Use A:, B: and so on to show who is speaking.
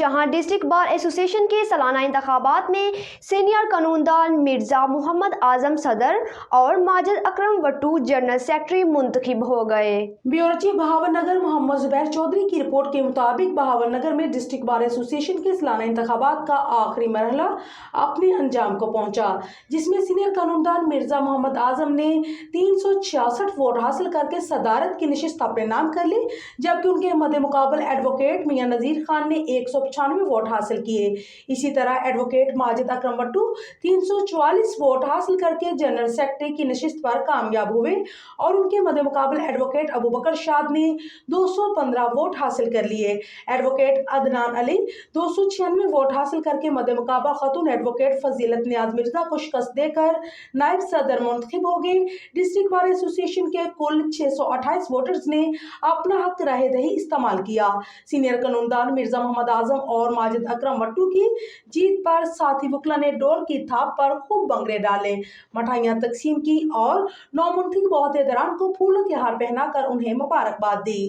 A: जहां district bar association के सालाना इंतखाबात में सीनियर कानूनदान मिर्जा मोहम्मद आजम सदर और माजिद अकरम वट्टू जनरल सेक्रेटरी मुंतखब हो गए।
B: ब्यूरो चीफ बहावलनगर मोहम्मद जुबैर चौधरी की रिपोर्ट के मुताबिक बहावलनगर में डिस्ट्रिक्ट बार एसोसिएशन के सालाना इंतखाबात का आखिरी मरहला अपने अंजाम को पहुंचा, जिसमें सीनियर कानूनदान मिर्जा मोहम्मद आजम ने 366 वोट हासिल करके सदारत की नशिस्त अपने नाम कर ली, जबकि उनके मद्दे मुकाबल एडवोकेट मियां नजीर खान ने 195 वोट हासिल किए। इसी तरह एडवोकेट माजिद अकरम वट्टू 344 वोट हासिल करके जनरल सेक्रेटरी की नशिस्त पर कामयाब हुए और उनके मद्दे मुकाबल एडवोकेट अबू बकर शाद ने 215 वोट हासिल कर लिए। एडवोकेट अदनान अली 296 वोट हासिल करके मद्दे मुकाबला खातून एडवोकेट फजीलत नियाज मिर्जा को शिकस्त देकर नायब सदर मुंतखब हो गए। डिस्ट्रिक्ट बार एसोसिएशन के कुल 628 वोटर्स ने अपना हक राय दही इस्तेमाल किया। सीनियर कानूनदान मिर्जा मोहम्मद आजम और माजिद अकरम वट्टू की जीत पर साथी वकला ने डोल की थाप पर खूब बंगरे डाले, मिठाइयां तकसीम की और नौमुंतखब ओहदेदारान को फूलों के हार पहनाकर उन्हें मुबारकबाद दी।